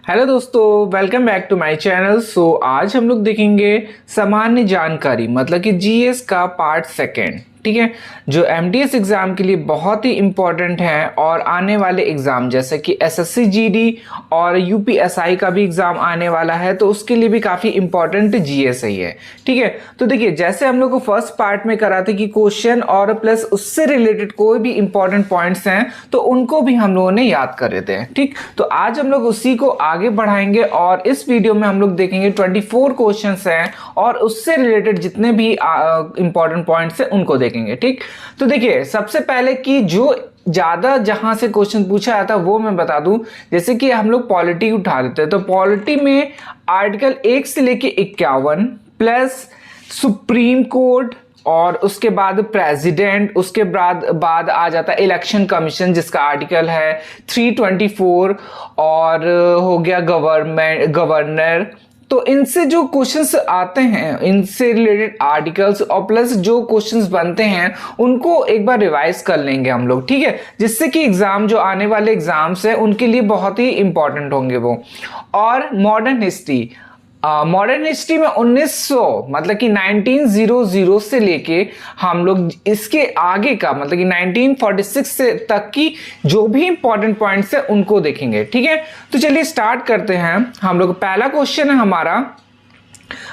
Hello दोस्तों, welcome back to my channel. आज हम लोग देखेंगे सामान्य जानकारी मतलब कि जीएस का पार्ट सेकेंड। ठीक है, जो एमडीएस एग्जाम के लिए बहुत ही इंपॉर्टेंट है और आने वाले एग्जाम जैसे कि एसएससी जीडी और यूपीएसआई का भी एग्जाम आने वाला है, तो उसके लिए भी काफी इंपॉर्टेंट जीएस ही है। ठीक है, तो देखिए जैसे हम लोग को फर्स्ट पार्ट में करा थे कि क्वेश्चन और प्लस उससे रिलेटेड कोई भी इंपॉर्टेंट पॉइंट्स हैं तो उनको भी हम लोगों ने याद कर लेते हैं। ठीक, तो आज हम लोग उसी को आगे बढ़ाएंगे और इस वीडियो में हम लोग देखेंगे 24 क्वेश्चंस हैं और उससे रिलेटेड जितने भी इंपॉर्टेंट पॉइंट्स हैं उनको देखेंगे। ठीक, तो देखिए सबसे पहले कि जो ज्यादा जहां से क्वेश्चन पूछा जाता है वो मैं बता दूं। जैसे कि हम लोग पॉलिटी उठा लेते हैं तो पॉलिटी में आर्टिकल 1 से लेके 51 प्लस सुप्रीम कोर्ट और उसके बाद प्रेसिडेंट, उसके बाद आ जाता है इलेक्शन कमीशन जिसका आर्टिकल है 324 और हो गया गवर्नर। तो इनसे जो क्वेश्चंस आते हैं, इनसे रिलेटेड आर्टिकल्स और प्लस जो क्वेश्चंस बनते हैं उनको एक बार रिवाइज कर लेंगे हम लोग। ठीक है, जिससे कि एग्जाम जो आने वाले एग्जाम्स हैं उनके लिए बहुत ही इंपॉर्टेंट होंगे वो। और मॉडर्न हिस्ट्री में 1900 मतलब कि 1900 से लेके हम लोग इसके आगे का मतलब कि 1946 से तक की जो भी इंपॉर्टेंट पॉइंट्स है उनको देखेंगे। ठीक है, तो चलिए स्टार्ट करते हैं। हम लोग पहला क्वेश्चन है हमारा,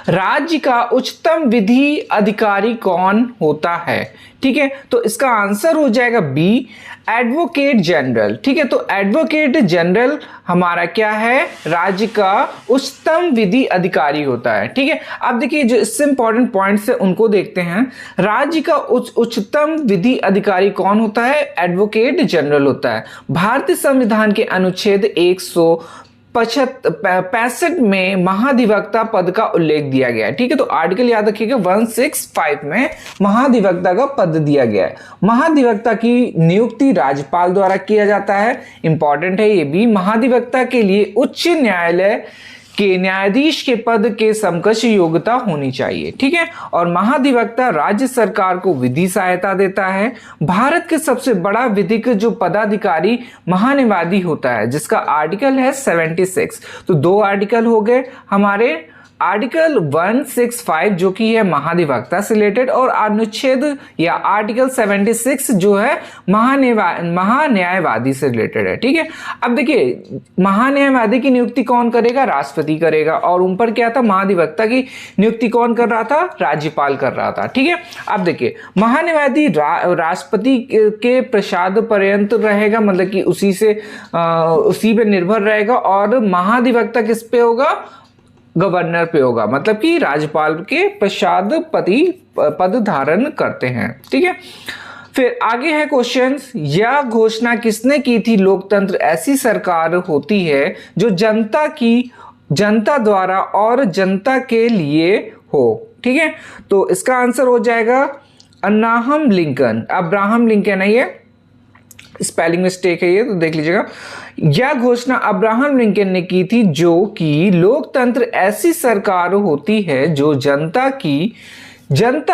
राज्य का उच्चतम विधि अधिकारी कौन होता है? ठीक है, तो इसका आंसर हो जाएगा बी, एडवोकेट जनरल। ठीक है, तो एडवोकेट जनरल हमारा क्या है, राज्य का उच्चतम विधि अधिकारी होता है। ठीक है, अब देखिए जो इससे इंपॉर्टेंट पॉइंट्स है उनको देखते हैं। राज्य का उच्चतम विधि अधिकारी कौन होता है? एडवोकेट जनरल होता है। भारतीय संविधान के अनुच्छेद 165 में महाधिवक्ता पद का उल्लेख दिया गया है। ठीक है, तो आर्टिकल याद रखिएगा 165 में महाधिवक्ता का पद दिया गया है। महाधिवक्ता की नियुक्ति राज्यपाल द्वारा किया जाता है। इंपॉर्टेंट है ये भी। महाधिवक्ता के लिए उच्च न्यायालय के न्यायाधीश के पद के समकक्ष योग्यता होनी चाहिए। ठीक है, और महाधिवक्ता राज्य सरकार को विधि सहायता देता है। भारत के सबसे बड़ा विधिक जो पदाधिकारी महान्यायवादी होता है जिसका आर्टिकल है 76। तो दो आर्टिकल हो गए हमारे, आर्टिकल 165 जो कि है महाधिवक्ता से रिलेटेड और अनुच्छेद या आर्टिकल 76 जो है महान्यायवादी से रिलेटेड है। ठीक है, अब देखिए महान्यायवादी की नियुक्ति कौन करेगा? राष्ट्रपति करेगा। और उन पर क्या था, महाधिवक्ता की नियुक्ति कौन कर रहा था? राज्यपाल कर रहा था। ठीक है, अब देखिए महान्यायवादी राष्ट्रपति के प्रसाद पर्यंत रहेगा, मतलब कि उसी पे निर्भर रहेगा। और महाधिवक्ता किस पे होगा? गवर्नर पे होगा, मतलब कि राज्यपाल के पश्चादपति पद धारण करते हैं। ठीक है, फिर आगे है क्वेश्चन, यह घोषणा किसने की थी? लोकतंत्र ऐसी सरकार होती है जो जनता द्वारा और जनता के लिए हो। ठीक है, तो इसका आंसर हो जाएगा अब्राहम लिंकन है, ये स्पेलिंग मिस्टेक है ये, तो देख लीजिएगा। यह घोषणा अब्राहम लिंकन ने की थी जो कि लोकतंत्र ऐसी सरकार होती है जो जनता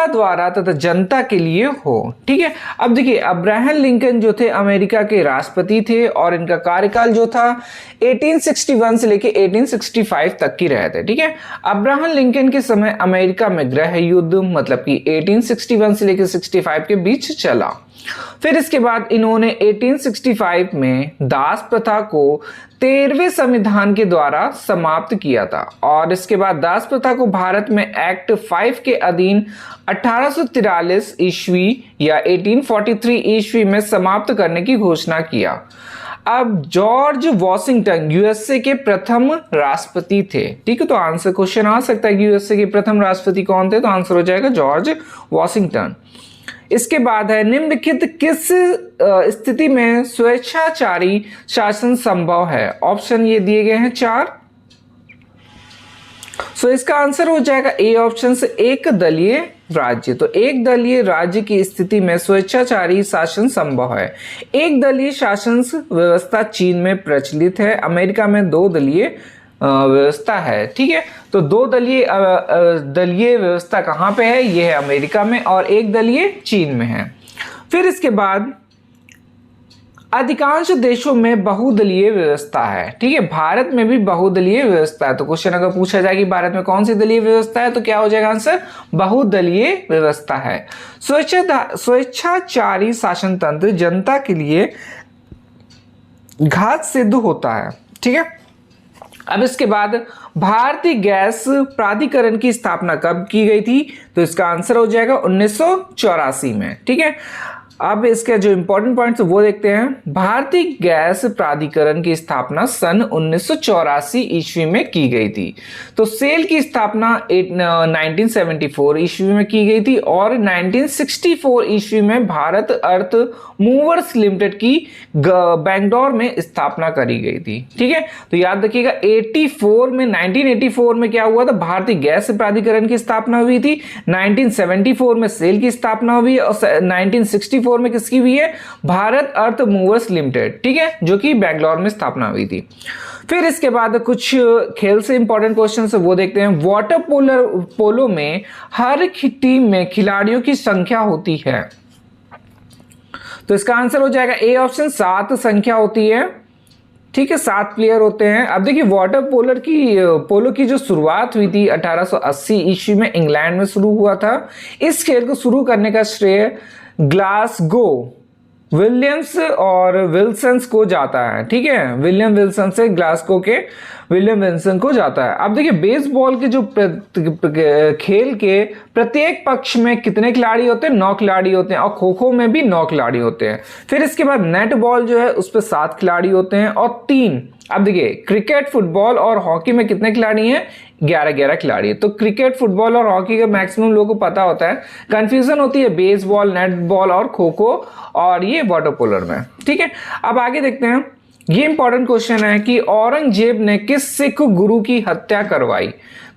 द्वारा तथा जनता के लिए हो। ठीक है, अब देखिए अब्राहम लिंकन जो थे अमेरिका के राष्ट्रपति थे और इनका कार्यकाल जो था 1861 से लेके 1865 तक की रहे थे। ठीक है, अब्राहम लिंकन के समय अमेरिका में गृह युद्ध मतलब कि 1861 से लेके 65 के बीच चला। फिर इसके बाद इन्होंने 1865 में दास प्रथा को 13वें संविधान के द्वारा समाप्त किया था और इसके बाद दास प्रथा को भारत में एक्ट 5 के अधीन 1843 ईस्वी या 1843 ईस्वी में समाप्त करने की घोषणा किया। अब जॉर्ज वॉशिंगटन यूएसए के प्रथम राष्ट्रपति थे। ठीक है, तो आंसर क्वेश्चन आ सकता है कि यूएसए के प्रथम राष्ट्रपति कौन थे, तो आंसर हो जाएगा जॉर्ज वॉशिंगटन। इसके बाद है निम्नलिखित किस स्थिति में स्वेच्छाचारी शासन संभव है? ऑप्शन ये दिए गए हैं 4। सो इसका आंसर हो जाएगा ए ऑप्शन से एक दलीय राज्य। तो एक दलीय राज्य की स्थिति में स्वेच्छाचारी शासन संभव है। एक दलीय शासन व्यवस्था चीन में प्रचलित है, अमेरिका में दो दलीय व्यवस्था है। ठीक है, तो दो दलीय व्यवस्था कहाँ पे है? ये है अमेरिका में और एक दलीय चीन में है। फिर इसके बाद अधिकांश देशों में बहुदलीय व्यवस्था है। ठीक है, भारत में भी बहुदलीय व्यवस्था है। तो क्वेश्चन अगर पूछा जाए कि भारत में कौन सी दलीय व्यवस्था है, तो क्या हो जाएगा आंसर, बहुदलीय व्यवस्था है। स्वेच्छाचारी शासन तंत्र जनता के लिए घात सिद्ध होता है। ठीक है, अब इसके बाद भारतीय गैस प्राधिकरण की स्थापना कब की गई थी, तो इसका आंसर हो जाएगा 1984 में। ठीक है, अब इसके जो इंपॉर्टेंट पॉइंट्स वो देखते हैं। भारतीय गैस प्राधिकरण की स्थापना सन 1984 ईस्वी में की गई थी। तो सेल की स्थापना 1974 ईस्वी में की गई थी और 1964 ईस्वी में भारत अर्थ मूवर्स लिमिटेड की बेंगलोर में स्थापना करी गई थी। ठीक है, तो याद रखिएगा 1984 में क्या हुआ था, भारतीय गैस प्राधिकरण की स्थापना हुई थी। 1974 में सेल की स्थापना हुई और 1964 में किसकी हुई है, भारत अर्थ मूवर्स लिमिटेड। ठीक है, जो कि बेंगलोर में स्थापना हुई थी। फिर इसके बाद कुछ खेल से इंपॉर्टेंट क्वेश्चन है वो देखते हैं। वाटर पोलो में हर टीम में खिलाड़ियों की संख्या होती है, तो इसका आंसर हो जाएगा ए ऑप्शन, 7 संख्या होती है। ठीक है, 7 प्लेयर होते हैं। अब देखिए वाटर पोलो की जो शुरुआत हुई थी 1880 ईस्वी में इंग्लैंड में शुरू हुआ था। इस खेल को शुरू करने का श्रेय ग्लासगो विलियम्स और विल्सन को जाता है। ठीक है, विलियम विल्सन से ग्लासगो के विलियम विल्सन को जाता है। अब देखिए बेसबॉल के जो खेल के प्रत्येक पक्ष में कितने खिलाड़ी होते हैं, 9 खिलाड़ी होते हैं और खो खो में भी 9 खिलाड़ी होते हैं। फिर इसके बाद नेट बॉल जो है उस पर 7 खिलाड़ी होते हैं और 3, अब देखिए क्रिकेट, फुटबॉल और हॉकी में कितने खिलाड़ी हैं, 11 खिलाड़ी। तो क्रिकेट, फुटबॉल और हॉकी का मैक्सिमम लोगों को पता होता है, कंफ्यूजन होती है बेसबॉल, नेट बॉल और खो खो और ये वाटर पोलो में। ठीक है, अब आगे देखते हैं। ये इंपॉर्टेंट क्वेश्चन है कि औरंगजेब ने किस सिख गुरु की हत्या करवाई,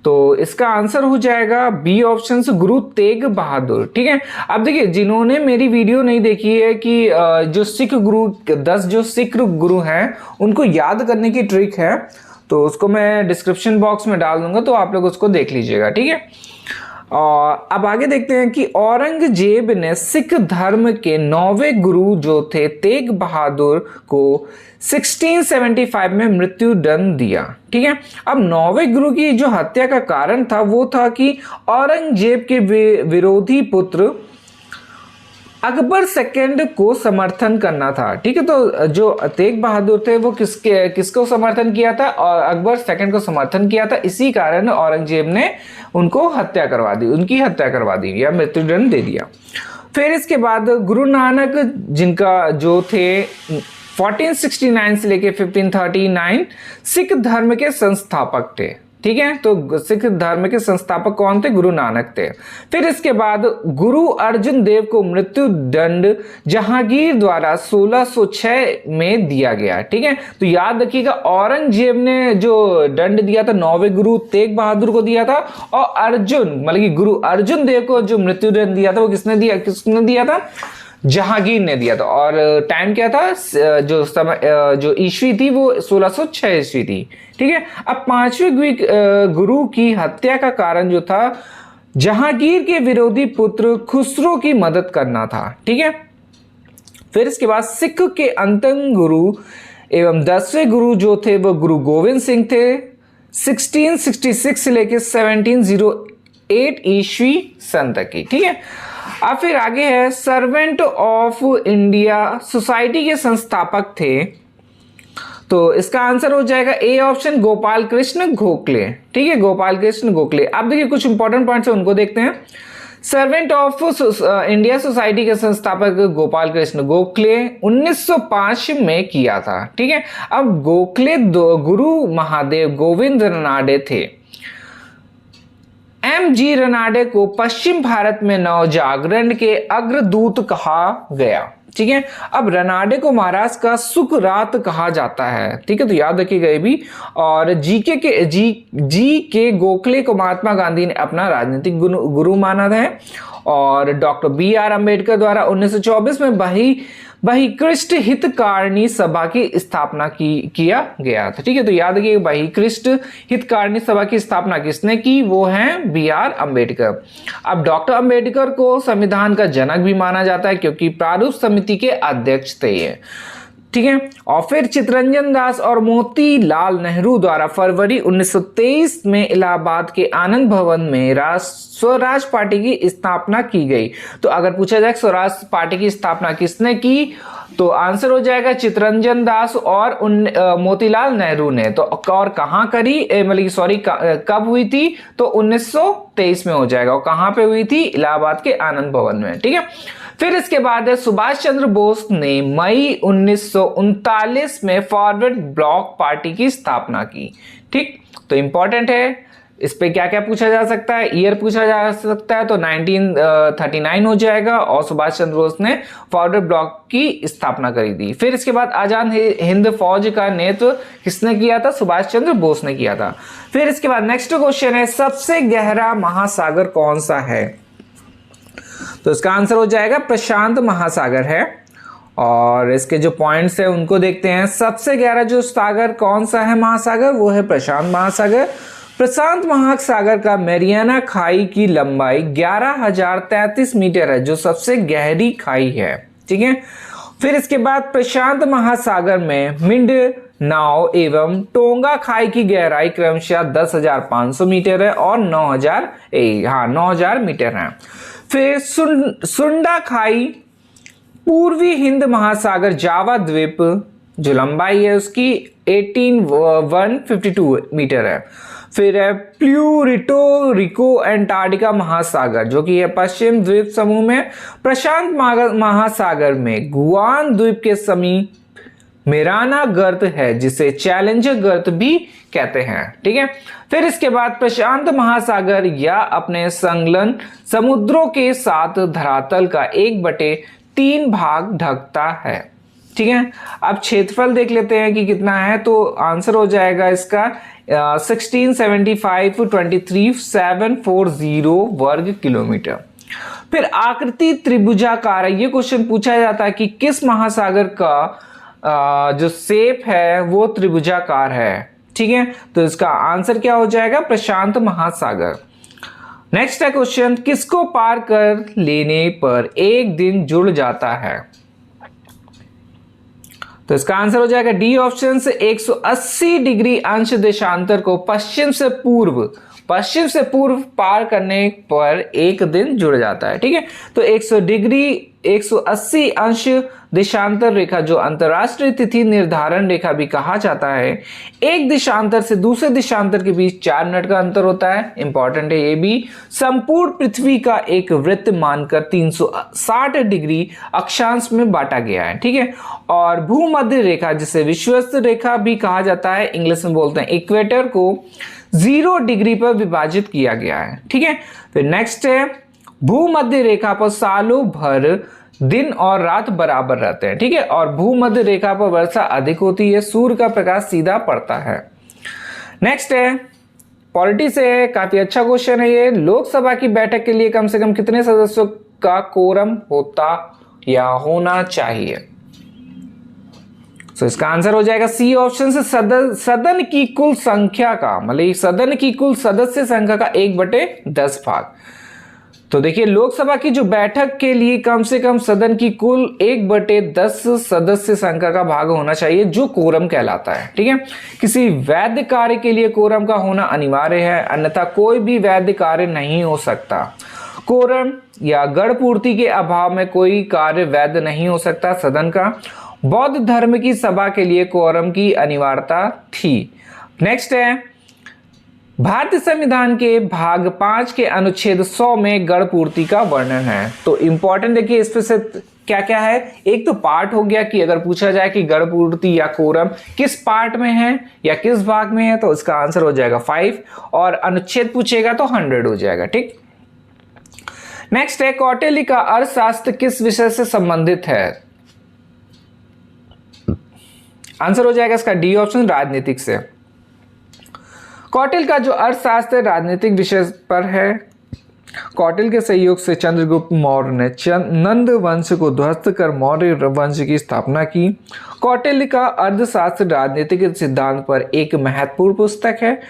तो इसका आंसर हो जाएगा बी ऑप्शन, गुरु तेग बहादुर। ठीक है, अब देखिए जिन्होंने मेरी वीडियो नहीं देखी है कि जो सिख गुरु 10 जो सिख गुरु हैं उनको याद करने की ट्रिक है, तो उसको मैं डिस्क्रिप्शन बॉक्स में डाल दूंगा, तो आप लोग उसको देख लीजिएगा। ठीक है, और अब आगे देखते हैं कि औरंगजेब ने सिख धर्म के 9वें गुरु जो थे तेग बहादुर को 1675 में मृत्यु दंड दिया। ठीक है, अब 9वें गुरु की जो हत्या का कारण था वो था कि औरंगजेब के विरोधी पुत्र अकबर सेकंड को समर्थन करना था। ठीक है, तो जो तेग बहादुर थे वो किसको समर्थन किया था, और अकबर सेकंड को समर्थन किया था। इसी कारण औरंगजेब ने उनको हत्या करवा दी, उनकी हत्या करवा दी या मृत्युदंड दे दिया। फिर इसके बाद गुरु नानक, जिनका जो थे 1469 से लेके 1539 सिख धर्म के संस्थापक थे। ठीक है, तो सिख धर्म के संस्थापक कौन थे, गुरु नानक थे। फिर इसके बाद गुरु अर्जुन देव को मृत्यु दंड जहांगीर द्वारा 1606 में दिया गया। ठीक है, तो याद रखिएगा औरंगजेब ने जो दंड दिया था 9वें गुरु तेग बहादुर को दिया था, और अर्जुन मतलब कि गुरु अर्जुन देव को जो मृत्यु दंड दिया था वो किसने दिया था, जहांगीर ने दिया था। और टाइम क्या था, जो समय जो ईस्वी थी वो 1606 ईस्वी थी। ठीक है, अब 5वें गुरु की हत्या का कारण जो था जहांगीर के विरोधी पुत्र खुसरो की मदद करना था। ठीक है, फिर इसके बाद सिख के अंतिम गुरु एवं 10वें गुरु जो थे वो गुरु गोविंद सिंह थे। 1666 से लेकर 1708 ईस्वी सन तक की। ठीक है, अब फिर आगे है सर्वेंट ऑफ इंडिया सोसाइटी के संस्थापक थे, तो इसका आंसर हो जाएगा ए ऑप्शन, गोपाल कृष्ण गोखले। ठीक है, गोपाल कृष्ण गोखले। अब देखिए कुछ इंपॉर्टेंट पॉइंट्स है उनको देखते हैं। सर्वेंट ऑफ इंडिया सोसाइटी के संस्थापक गोपाल कृष्ण गोखले 1905 में किया था। ठीक है, अब गोखले गुरु महादेव गोविंद रनाडे थे। एम.जी. रनाडे को पश्चिम भारत में नवजागरण के अग्रदूत कहा गया। ठीक है, अब रनाडे को महाराष्ट्र का सुकरात कहा जाता है। ठीक है, तो याद रखिएगा ये भी। और जी के गोखले को महात्मा गांधी ने अपना राजनीतिक गुरु माना है, और डॉक्टर B.R. अम्बेडकर द्वारा 1924 में बहिकृष्ट हितकारिणी सभा की स्थापना किया गया था। ठीक है, तो याद रखिए बहिकृष्ट हितकारिणी सभा की स्थापना किसने की, वो हैं B.R. अम्बेडकर। अब डॉक्टर अम्बेडकर को संविधान का जनक भी माना जाता है क्योंकि प्रारूप समिति के अध्यक्ष थे ये। ठीक है। और फिर चित्तरंजन दास और मोतीलाल नेहरू द्वारा फरवरी 1923 में इलाहाबाद के आनंद भवन में स्वराज पार्टी की स्थापना की गई। तो अगर पूछा जाए स्वराज पार्टी की स्थापना किसने की, तो आंसर हो जाएगा चित्तरंजन दास और मोतीलाल नेहरू ने। तो और कहां करी, मतलब सॉरी कब हुई थी, तो 1923 में हो जाएगा। और कहां पे हुई थी, इलाहाबाद के आनंद भवन में, ठीक है। फिर इसके बाद है सुभाष चंद्र बोस ने मई 1939 में फॉरवर्ड ब्लॉक पार्टी की स्थापना की। ठीक, तो इंपॉर्टेंट है। इस पे क्या क्या पूछा जा सकता है, ईयर पूछा जा सकता है, तो 1939 हो जाएगा। और सुभाष चंद्र बोस ने फॉरवर्ड ब्लॉक की स्थापना करी थी। फिर इसके बाद आजाद हिंद फौज का नेतृत्व किसने किया था, सुभाष चंद्र बोस ने किया था। फिर इसके बाद नेक्स्ट क्वेश्चन है, सबसे गहरा महासागर कौन सा है, तो इसका आंसर हो जाएगा प्रशांत महासागर है। और इसके जो पॉइंट्स है उनको देखते हैं। सबसे गहरा जो सागर कौन सा है महासागर, वो है प्रशांत महासागर। प्रशांत महासागर का मैरियाना खाई की लंबाई 11,033 मीटर है, जो सबसे गहरी खाई है, ठीक है। फिर इसके बाद प्रशांत महासागर में मिंडनाओ एवं टोंगा खाई की गहराई क्रमशः 10,500 मीटर है और 9,000 मीटर है। फिर सुंडा खाई पूर्वी हिंद महासागर जावा द्वीप जो लंबाई है उसकी 18,152 मीटर है। फिर है प्यूरिटो रिको एंटार्क्टिका महासागर जो कि है पश्चिम द्वीप समूह में। प्रशांत महासागर में गुआन द्वीप के समीप मेराना गर्त है जिसे चैलेंजर गर्त भी कहते हैं, ठीक है। फिर इसके बाद प्रशांत महासागर या अपने संलग्न समुद्रों के साथ धरातल का 1/3 भाग ढकता है, ठीक है। अब क्षेत्रफल देख लेते हैं कि कितना है, तो आंसर हो जाएगा इसका 1675,23,740 वर्ग किलोमीटर। फिर आकृति त्रिभुजाकार है, ये क्वेश्चन पूछा जाता है कि किस महासागर का जो शेप है वो त्रिभुजाकार है, ठीक है। तो इसका आंसर क्या हो जाएगा, प्रशांत महासागर। नेक्स्ट है क्वेश्चन, किसको पार कर लेने पर एक दिन जुड़ जाता है, तो इसका आंसर हो जाएगा डी ऑप्शन से 180 डिग्री अंश देशांतर को पश्चिम से पूर्व पार करने पर एक दिन जुड़ जाता है, ठीक है। तो 180 अंश देशांतर रेखा जो अंतरराष्ट्रीय तिथि निर्धारण रेखा भी कहा जाता है। एक देशांतर से दूसरे देशांतर के बीच 4 मिनट का अंतर होता है, इंपॉर्टेंट है ये भी। संपूर्ण पृथ्वी का एक वृत्त मानकर 360 डिग्री अक्षांश में बांटा गया है, ठीक है। और भूमध्य रेखा जिसे विषुवत रेखा भी कहा जाता है, इंग्लिश में बोलते हैं इक्वेटर को 0 डिग्री पर विभाजित किया गया है, ठीक है। फिर नेक्स्ट है, भूमध्य रेखा पर सालों भर दिन और रात बराबर रहते हैं, ठीक है। और भूमध्य रेखा पर वर्षा अधिक होती है, सूर्य का प्रकाश सीधा पड़ता है। नेक्स्ट है पॉलिटी से, काफी अच्छा क्वेश्चन है ये। लोकसभा की बैठक के लिए कम से कम कितने सदस्यों का कोरम होता या होना चाहिए, तो इसका आंसर हो जाएगा सी ऑप्शन से सदन की कुल संख्या का, मतलब सदन की कुल सदस्य संख्या का 1/10 भाग। तो देखिए लोकसभा की जो बैठक के लिए कम से कम सदन की कुल 1/10 सदस्य संख्या का भाग होना चाहिए जो कोरम कहलाता है, ठीक है। किसी वैध कार्य के लिए कोरम का होना अनिवार्य है, अन्यथा कोई भी वैध कार्य नहीं हो सकता। कोरम या गण पूर्ति के अभाव में कोई कार्य वैध नहीं हो सकता सदन का। बौद्ध धर्म की सभा के लिए कोरम की अनिवार्यता थी। नेक्स्ट है, भारतीय संविधान के भाग 5 के अनुच्छेद 100 में गण पूर्ति का वर्णन है। तो इंपॉर्टेंट देखिए इस पे से क्या क्या है, एक तो पार्ट हो गया कि अगर पूछा जाए कि गण पूर्ति या कोरम किस पार्ट में है या किस भाग में है, तो इसका आंसर हो जाएगा 5। और अनुच्छेद पूछेगा तो 100 हो जाएगा, ठीक। नेक्स्ट है, कौटिल्य का अर्थशास्त्र किस विषय से संबंधित है, आंसर हो जाएगा इसका डी ऑप्शन, राजनीतिक से। कौटिल्य का जो अर्थशास्त्र राजनीतिक विषय पर है। कौटिल्य के सहयोग से चंद्रगुप्त मौर्य ने नंद वंश को ध्वस्त कर मौर्य वंश की स्थापना की। कौटिल्य का अर्थशास्त्र राजनीतिक सिद्धांत पर एक महत्वपूर्ण पुस्तक है।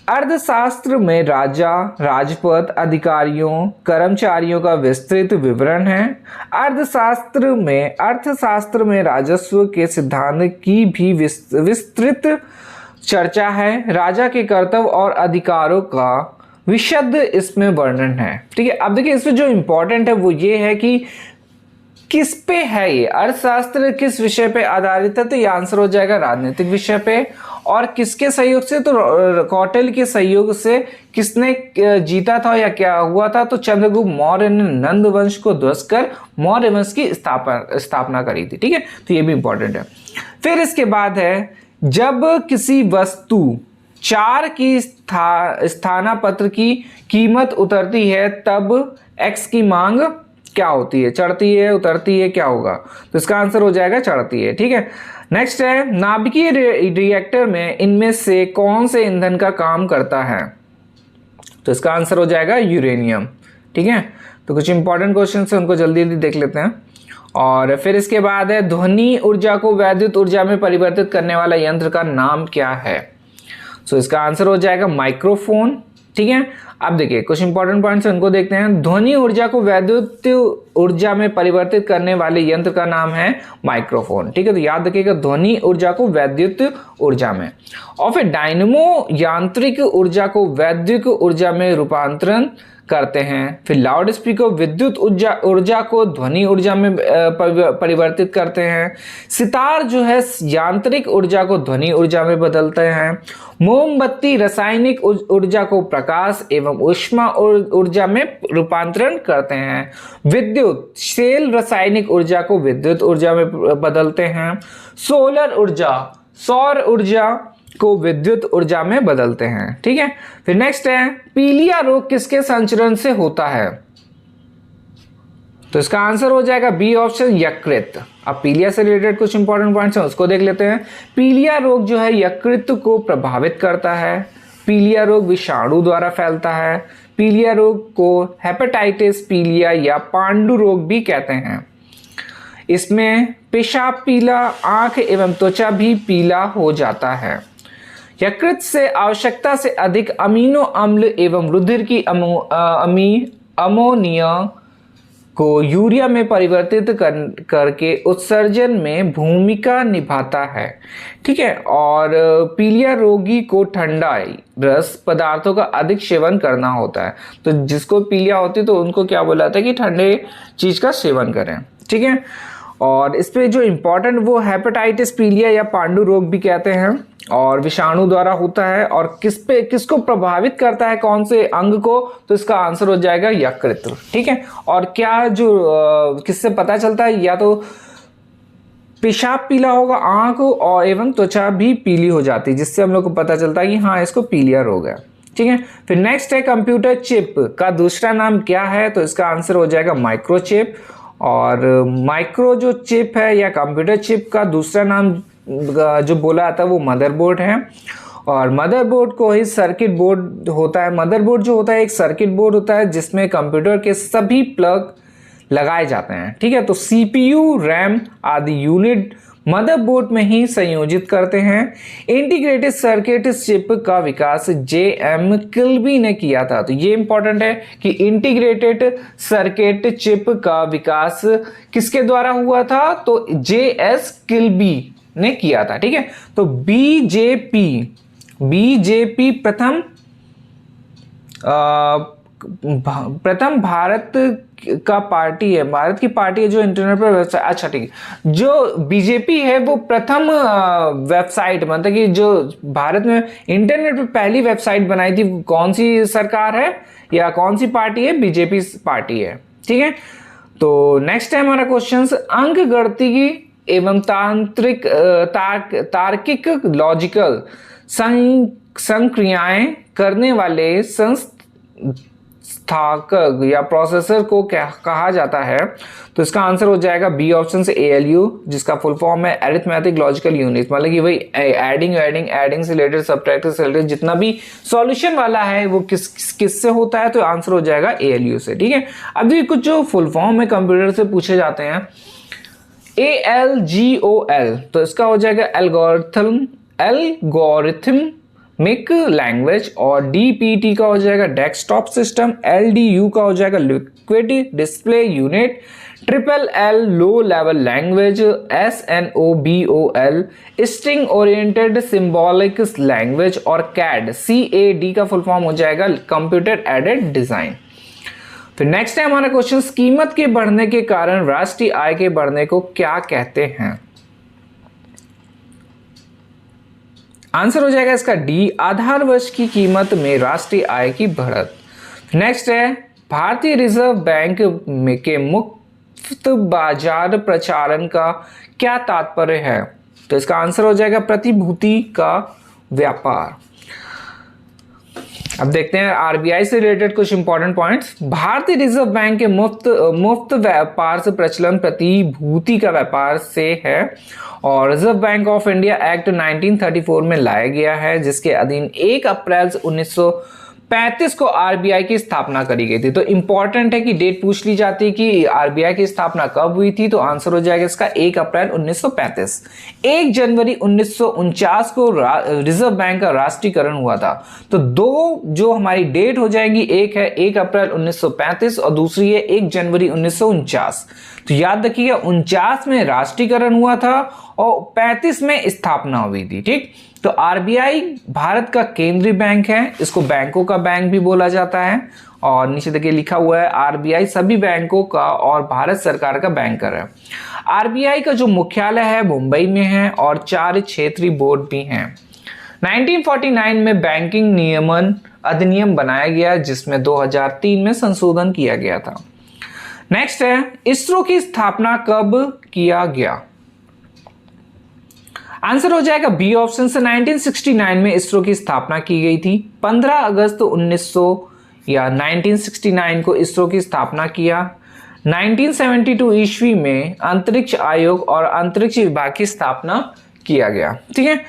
अर्थशास्त्र में राजा, राजपद, अधिकारियों, कर्मचारियों का विस्तृत विवरण है। अर्थशास्त्र में राजस्व के सिद्धांत की भी विस्तृत चर्चा है। राजा के कर्तव्य और अधिकारों का विशद इसमें वर्णन है। ठीक है, अब देखिए इसमें जो इंपॉर्टेंट है वो ये है कि किस पे है ये अर्थशास्त्र, किस विषय पे आधारित है, तो ये आंसर हो जाएगा राजनीतिक विषय पे। और किसके सहयोग से, तो कौटिल्य के सहयोग से। किसने जीता था या क्या हुआ था, तो चंद्रगुप्त मौर्य ने नंद वंश को ध्वस्त कर मौर्य वंश की स्थापना करी थी। ठीक है, तो ये भी इंपॉर्टेंट है। फिर इसके बाद है, जब किसी वस्तु 4 की स्थानापत्र की कीमत उतरती है तब x की मांग क्या होती है, चढ़ती है, उतरती है, क्या होगा, तो इसका आंसर हो जाएगा चढ़ती है। ठीक है, नेक्स्ट है, नाभिकीय रिएक्टर में इनमें से कौन से ईंधन का काम करता है, तो इसका आंसर हो जाएगा यूरेनियम। ठीक है, तो कुछ इंपॉर्टेंट क्वेश्चन है उनको जल्दी जल्दी देख लेते हैं। और फिर इसके बाद है, ध्वनि ऊर्जा को वैद्युत ऊर्जा में परिवर्तित करने वाला यंत्र का नाम क्या है, तो इसका आंसर हो जाएगा माइक्रोफोन। ठीक है, अब देखिए कुछ इंपॉर्टेंट पॉइंट्स उनको देखते हैं। ध्वनि ऊर्जा को वैद्युत ऊर्जा में परिवर्तित करने वाले यंत्र का नाम है माइक्रोफोन। ठीक है, तो याद रखिएगा ध्वनि ऊर्जा को वैद्युत ऊर्जा में। और फिर डायनेमो यांत्रिक ऊर्जा को वैद्युत ऊर्जा में रूपांतरण करते हैं। फिर लाउड स्पीकर विद्युत ऊर्जा को ध्वनि ऊर्जा में परिवर्तित करते हैं। सितार जो है यांत्रिक ऊर्जा को ध्वनि ऊर्जा में बदलते हैं। मोमबत्ती रासायनिक ऊर्जा को प्रकाश एवं ऊष्मा ऊर्जा में रूपांतरण करते हैं। विद्युत सेल रासायनिक ऊर्जा को विद्युत ऊर्जा में बदलते हैं। सोलर ऊर्जा सौर ऊर्जा को विद्युत ऊर्जा में बदलते हैं। ठीक है, फिर नेक्स्ट है, पीलिया रोग किसके संचरण से होता है, तो इसका आंसर हो जाएगा बी ऑप्शन, यकृत। अब पीलिया से रिलेटेड कुछ इंपॉर्टेंट पॉइंट्स हैं उसको देख लेते हैं। पीलिया रोग जो है यकृत को प्रभावित करता है। पीलिया रोग विषाणु द्वारा फैलता है। पीलिया रोग को हेपेटाइटिस पीलिया या पांडु रोग भी कहते हैं। इसमें पेशाब पीला, आंख एवं त्वचा भी पीला हो जाता है। यकृत से आवश्यकता से अधिक अमीनो अम्ल एवं रुधिर की अमोनिया को यूरिया में परिवर्तित करके उत्सर्जन में भूमिका निभाता है। ठीक है, और पीलिया रोगी को ठंडा रस पदार्थों का अधिक सेवन करना होता है। तो जिसको पीलिया होती है तो उनको क्या बोला जाता है कि ठंडे चीज का सेवन करें। ठीक है, और इस पे जो इम्पोर्टेंट वो हेपेटाइटिस पीलिया या पांडु रोग भी कहते हैं और विषाणु द्वारा होता है। और किसको प्रभावित करता है, कौन से अंग को, तो इसका आंसर हो जाएगा यकृत। ठीक है, और क्या जो किससे पता चलता है, या तो पेशाब पीला होगा, आंख और एवं त्वचा भी पीली हो जाती है, जिससे हम लोग को पता चलता है कि हाँ इसको पीलिया रोग है। ठीक है, फिर नेक्स्ट है, कंप्यूटर चिप का दूसरा नाम क्या है, तो इसका आंसर हो जाएगा माइक्रोचिप। और माइक्रो जो चिप है या कंप्यूटर चिप का दूसरा नाम जो बोला जाता है वो मदरबोर्ड है। और मदरबोर्ड को ही सर्किट बोर्ड होता है। मदरबोर्ड जो होता है एक सर्किट बोर्ड होता है जिसमें कंप्यूटर के सभी प्लग लगाए जाते हैं। ठीक है, तो सीपीयू, रैम आदि यूनिट मदरबोर्ड में ही संयोजित करते हैं। इंटीग्रेटेड सर्किट चिप का विकास जे.एम. किल्बी ने किया था। तो ये इंपॉर्टेंट है कि इंटीग्रेटेड सर्किट चिप का विकास किसके द्वारा हुआ था, तो जे.एस. किल्बी ने किया था। ठीक है, तो बीजेपी प्रथम भारत का पार्टी है, भारत की पार्टी है जो इंटरनेट पर वेबसाइट, अच्छा ठीक है, जो बीजेपी है वो प्रथम वेबसाइट, मतलब कि जो भारत में इंटरनेट पर पहली वेबसाइट बनाई थी, कौन सी सरकार है या कौन सी पार्टी है, बीजेपी पार्टी है। ठीक है, तो नेक्स्ट है हमारा क्वेश्चन, अंक गणितीय एवं तार्किक लॉजिकल संक्रियाएं करने वाले संस्थापक या प्रोसेसर को क्या कहा जाता है, तो इसका आंसर हो जाएगा बी ऑप्शन से ALU, जिसका फुल फॉर्म है अरिथमेटिक लॉजिकल यूनिट। मतलब कि वही एडिंग से रिलेटेड, सब्ट्रैक्टिंग से रिलेटेड जितना भी सॉल्यूशन वाला है वो किससे होता है, तो आंसर हो जाएगा ALU से। ठीक है, अभी कुछ जो फुल फॉर्म है कंप्यूटर से पूछे जाते हैं, ALGOL, तो इसका हो जाएगा एल्गोरिथम डायनामिक लैंग्वेज, और DPT का हो जाएगा डेस्कटॉप सिस्टम, LDU का हो जाएगा liquid display unit, LLL low level language, SNOBOL string oriented symbolic language, और CAD का फुल फॉर्म हो जाएगा कंप्यूटर एडेड डिजाइन। फिर नेक्स्ट है हमारा क्वेश्चन, कीमत के बढ़ने के कारण राष्ट्रीय आय के बढ़ने को क्या कहते हैं? आंसर हो जाएगा इसका डी, आधार वर्ष की कीमत में राष्ट्रीय आय की बढ़त। नेक्स्ट है भारतीय रिजर्व बैंक के मुफ्त बाजार प्रचारण का क्या तात्पर्य है? तो इसका आंसर हो जाएगा प्रतिभूति का व्यापार। अब देखते हैं आरबीआई से रिलेटेड कुछ इंपॉर्टेंट पॉइंट्स। भारतीय रिजर्व बैंक के मुफ्त व्यापार से प्रचलन प्रतिभूति का व्यापार से है, और reserve bank of India act 1934 में लाया गया है, जिसके अधीन 1 अप्रैल 1935 को आरबीआई की स्थापना करी गई थी। तो इंपॉर्टेंट है कि डेट पूछ ली जाती है कि आरबीआई की स्थापना कब हुई थी, तो आंसर हो जाएगा इसका 1 अप्रैल 1935। 1 जनवरी 1949 को रिजर्व बैंक का राष्ट्रीयकरण हुआ था। तो दो जो हमारी डेट हो जाएंगी, एक है 1 अप्रैल 1935 और दूसरी है 1 जनवरी 1949। तो याद रखिएगा 49 में राष्ट्रीयकरण हुआ था और 35 में स्थापना हुई थी। ठीक, तो आरबीआई भारत का केंद्रीय बैंक है, इसको बैंकों का बैंक भी बोला जाता है, और नीचे देखिए लिखा हुआ है आरबीआई सभी बैंकों का और भारत सरकार का बैंकर है। आरबीआई का जो मुख्यालय है मुंबई में है, और 4 क्षेत्रीय बोर्ड भी हैं। 1949 में बैंकिंग नियमन अधिनियम बनाया गया, जिसमें 2003 में संशोधन किया गया था। नेक्स्ट है इसरो की स्थापना कब किया गया? आंसर हो जाएगा बी ऑप्शन से 1969 में इसरो की स्थापना की गई थी। 15 अगस्त 1969 को इसरो की स्थापना किया। 1972 ईस्वी में अंतरिक्ष आयोग और अंतरिक्ष विभाग की स्थापना किया गया। ठीक है,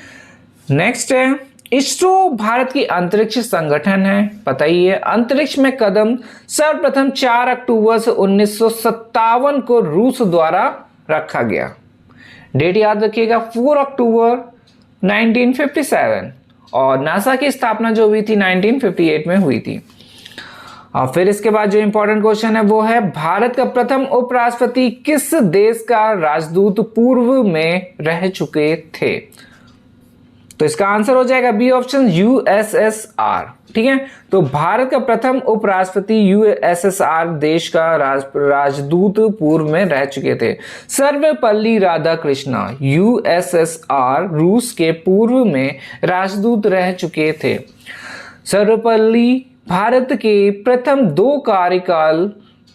नेक्स्ट है इसरो भारत की अंतरिक्ष संगठन है, पता ही है। अंतरिक्ष में कदम सर्वप्रथम 4 अक्टूबर 1957 को रूस द्वारा रखा गया। डेट याद रखिएगा 4 अक्टूबर 1957, और नासा की स्थापना जो हुई थी 1958 में हुई थी। और फिर इसके बाद जो इंपॉर्टेंट क्वेश्चन है वो है भारत का प्रथम उपराष्ट्रपति किस देश का राजदूत पूर्व में रह चुके थे? तो इसका आंसर हो जाएगा बी ऑप्शन यूएसएसआर। ठीक है, तो भारत का प्रथम उपराष्ट्रपति यूएसएसआर देश का राजदूत पूर्व में रह चुके थे। सर्वपल्ली राधाकृष्णन यूएसएसआर रूस के पूर्व में राजदूत रह चुके थे। सर्वपल्ली भारत के प्रथम 2 कार्यकाल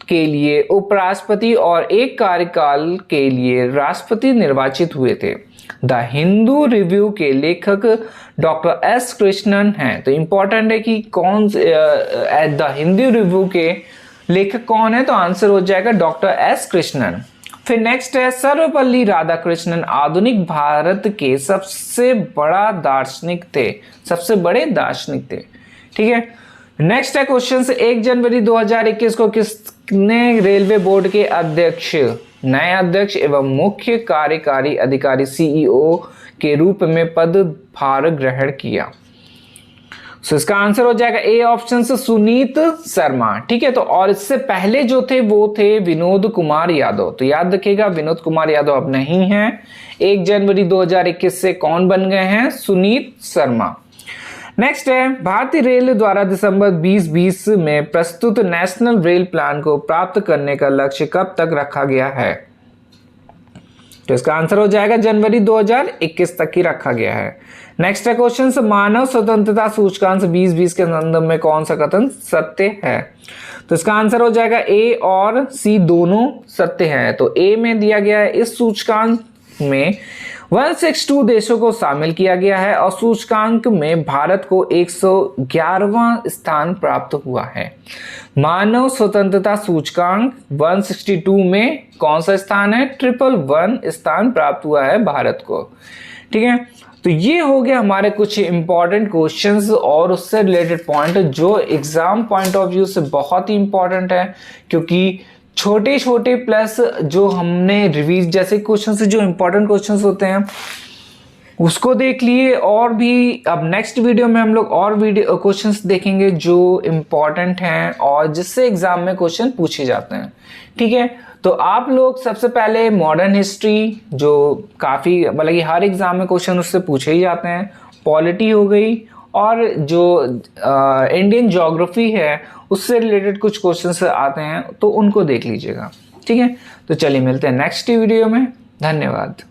के लिए उपराष्ट्रपति और 1 कार्यकाल के लिए राष्ट्रपति निर्वाचित हुए थे। द हिंदू रिव्यू के लेखक डॉक्टर एस कृष्णन हैं। तो इंपॉर्टेंट है कि कौन द हिंदू रिव्यू के लेखक कौन है, तो आंसर हो जाएगा डॉक्टर एस कृष्णन। फिर नेक्स्ट है सर्वपल्ली राधाकृष्णन आधुनिक भारत के सबसे बड़ा दार्शनिक थे, सबसे बड़े दार्शनिक थे। ठीक है, नेक्स्ट है क्वेश्चन से 1 जनवरी 2021 को किसने रेलवे बोर्ड के अध्यक्ष, नए अध्यक्ष एवं मुख्य कार्यकारी अधिकारी सीईओ के रूप में पदभार ग्रहण किया? सो इसका आंसर हो जाएगा ए ऑप्शन से सुनीत शर्मा। ठीक है, तो और इससे पहले जो थे वो थे विनोद कुमार यादव। तो याद रखिएगा विनोद कुमार यादव अब नहीं है। 1 जनवरी 2021 से कौन बन गए हैं? सुनीत शर्मा। नेक्स्ट है भारतीय रेल द्वारा दिसंबर 2020 में प्रस्तुत नेशनल रेल प्लान को प्राप्त करने का लक्ष्य कब तक रखा गया है? तो इसका आंसर हो जाएगा जनवरी 2021 तक ही रखा गया है। नेक्स्ट है क्वेश्चन से मानव स्वतंत्रता सूचकांक 2020 के संदर्भ में कौन सा कथन सत्य है? तो इसका आंसर हो जाएगा ए और सी दोनों सत्य है। तो ए में दिया गया है इस सूचकांक में 162 देशों को शामिल किया गया है और सूचकांक में भारत को 111वां स्थान प्राप्त हुआ है। मानव स्वतंत्रता सूचकांक 162 में कौन सा स्थान है? 111 स्थान प्राप्त हुआ है भारत को। ठीक है, तो ये हो गया हमारे कुछ इंपॉर्टेंट क्वेश्चंस और उससे रिलेटेड पॉइंट जो एग्जाम पॉइंट ऑफ व्यू से बहुत ही इंपॉर्टेंट है, क्योंकि छोटे छोटे प्लस जो हमने रिवीज जैसे क्वेश्चन से जो इंपॉर्टेंट क्वेश्चन होते हैं उसको देख लिए। और भी अब नेक्स्ट वीडियो में हम लोग और वीडियो क्वेश्चंस देखेंगे जो इम्पॉर्टेंट हैं और जिससे एग्जाम में क्वेश्चन पूछे जाते हैं। ठीक है, तो आप लोग सबसे पहले मॉडर्न हिस्ट्री, जो काफ़ी मतलब कि हर एग्जाम में क्वेश्चन उससे पूछे ही जाते हैं, पॉलिटी हो गई, और जो इंडियन ज्योग्राफी है उससे रिलेटेड कुछ क्वेश्चंस आते हैं तो उनको देख लीजिएगा। ठीक है, तो चलिए मिलते हैं नेक्स्ट वीडियो में। धन्यवाद।